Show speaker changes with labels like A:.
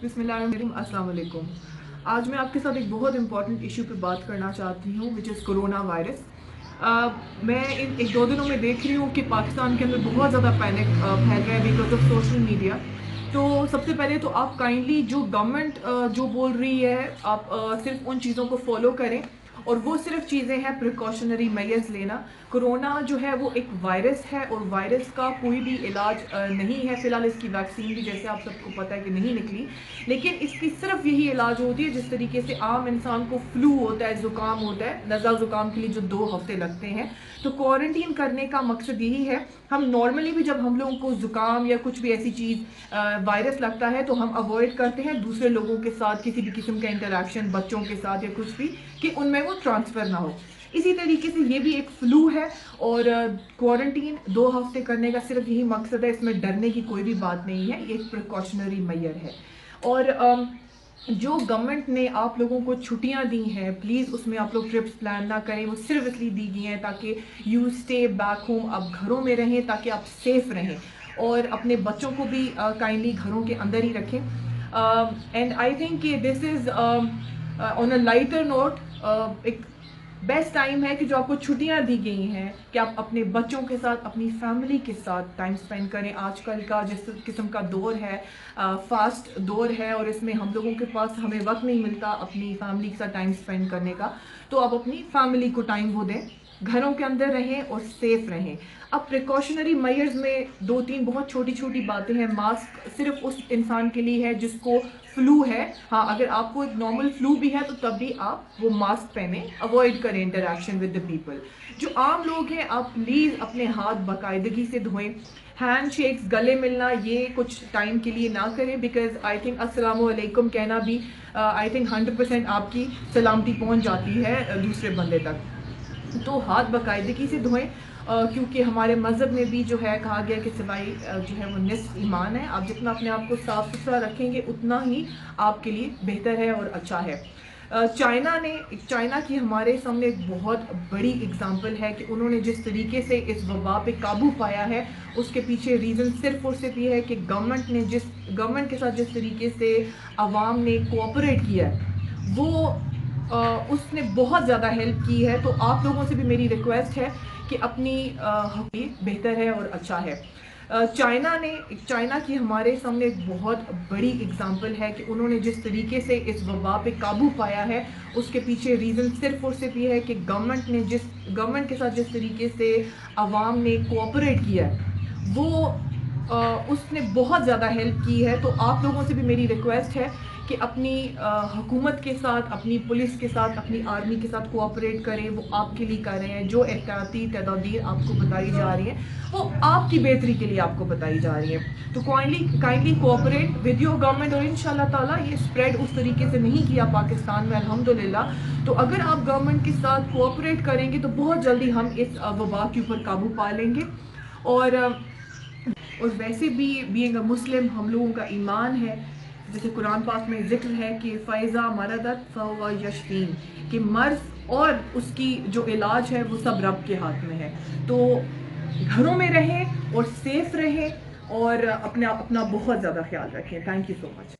A: बिस्मिल्लाहिर्रहमानिर्रहीम, अस्सलाम वालेकुम। आज मैं आपके साथ एक बहुत इंपॉर्टेंट इशू पे बात करना चाहती हूँ विच इज़ कोरोना वायरस। मैं इन एक दो दिनों में देख रही हूँ कि पाकिस्तान के अंदर बहुत ज़्यादा पैनिक फैल रहा है बिकॉज ऑफ सोशल मीडिया। तो सबसे पहले तो आप काइंडली जो गवर्नमेंट जो बोल रही है आप सिर्फ उन चीज़ों को फॉलो करें, और वो सिर्फ चीज़ें हैं प्रिकॉशनरी मेजर्स लेना। कोरोना जो है वो एक वायरस है और वायरस का कोई भी इलाज नहीं है। फ़िलहाल इसकी वैक्सीन भी जैसे आप सबको पता है कि नहीं निकली, लेकिन इसकी सिर्फ यही इलाज होती है जिस तरीके से आम इंसान को फ्लू होता है, ज़ुकाम होता है, नज़ला ज़ुकाम के लिए जो 2 हफ्ते लगते हैं। तो क्वारंटीन करने का मकसद यही है। हम नॉर्मली भी जब हम लोगों को ज़ुकाम या कुछ भी ऐसी चीज़ वायरस लगता है तो हम अवॉइड करते हैं दूसरे लोगों के साथ किसी भी किस्म का इंटरेक्शन, बच्चों के साथ या कुछ भी, कि उनमें वो ट्रांसफ़र ना हो। इसी तरीके से ये भी एक फ्लू है और क्वारंटीन 2 हफ्ते करने का सिर्फ यही मकसद है। इसमें डरने की कोई भी बात नहीं है, ये एक प्रिकॉशनरी मेजर है। और जो गवर्नमेंट ने आप लोगों को छुट्टियां दी हैं, प्लीज़ उसमें आप लोग ट्रिप्स प्लान ना करें। वो सिर्फ इसलिए दी गई हैं ताकि यू स्टे बैक होम, आप घरों में रहें ताकि आप सेफ रहें, और अपने बच्चों को भी काइंडली घरों के अंदर ही रखें। एंड आई थिंक कि this is on a lighter note एक बेस्ट टाइम है कि जो आपको छुट्टियां दी गई हैं कि आप अपने बच्चों के साथ, अपनी फैमिली के साथ टाइम स्पेंड करें। आजकल का जिस किस्म का दौर है, फास्ट दौर है, और इसमें हम लोगों के पास हमें वक्त नहीं मिलता अपनी फैमिली के साथ टाइम स्पेंड करने का। तो आप अपनी फैमिली को टाइम वो दें, घरों के अंदर रहें और सेफ रहें। अब प्रिकॉशनरी मेजर्स में 2-3 बहुत छोटी छोटी बातें हैं। मास्क सिर्फ उस इंसान के लिए है जिसको फ्लू है। हाँ, अगर आपको एक नॉर्मल फ्लू भी है तो तब भी आप वो मास्क पहने, अवॉइड करें इंटरेक्शन विद द पीपल। जो आम लोग हैं आप प्लीज़ अपने हाथ बाकायदगी से धोएं। हैंड शेक्स, गले मिलना, ये कुछ टाइम के लिए ना करें बिकॉज आई थिंक अस्सलाम वालेकुम कहना भी आई थिंक 100% आपकी सलामती पहुंच जाती है दूसरे बंदे तक। तो हाथ बाकायदगी से धोएं, क्योंकि हमारे मज़हब में भी जो है कहा गया कि सफाई जो है वो निस्फ ईमान है। आप जितना अपने आप को साफ़ सुथरा रखेंगे उतना ही आपके लिए बेहतर है और अच्छा है। चाइना की हमारे सामने एक बहुत बड़ी एग्जांपल है कि उन्होंने जिस तरीके से इस वबा पे काबू पाया है, उसके पीछे रीज़न सिर्फ और सिर्फ ये है कि गवर्नमेंट के साथ जिस तरीके से आवाम ने कोऑपरेट किया है, वो उसने बहुत ज़्यादा हेल्प की है। तो आप लोगों से भी मेरी रिक्वेस्ट है कि अपनी बेहतर है और अच्छा है। चाइना की हमारे सामने एक बहुत बड़ी एग्जांपल है कि उन्होंने जिस तरीके से इस वबा पे काबू पाया है, उसके पीछे रीज़न सिर्फ और सिर्फ ये है कि गवर्नमेंट के साथ जिस तरीके से आवाम ने कोऑपरेट किया है, वो उसने बहुत ज़्यादा हेल्प की है। तो आप लोगों से भी मेरी रिक्वेस्ट है कि अपनी हुकूमत के साथ, अपनी पुलिस के साथ, अपनी आर्मी के साथ कोऑपरेट करें। वो आपके लिए कर रहे हैं। जो एहतियाती तदाबीर आपको बताई जा रही हैं वो आपकी बेहतरी के लिए आपको बताई जा रही हैं। तो kindly cooperate with your government, और इंशाल्लाह ताला ये स्प्रेड उस तरीके से नहीं किया पाकिस्तान में, अल्हम्दुलिल्लाह। तो अगर आप गवर्नमेंट के साथ कोऑपरेट करेंगे तो बहुत जल्दी हम इस वबा के ऊपर काबू पा लेंगे। और वैसे भी बीइंग अ मुस्लिम हम लोगों का ईमान है, जैसे कुरान पाक में जिक्र है कि फ़ैज़ा मरदत फ़हुवा यशफ़ीन, कि मर्ज़ और उसकी जो इलाज है वो सब रब के हाथ में है। तो घरों में रहें और सेफ रहें और अपना बहुत ज़्यादा ख्याल रखें। Thank you so much.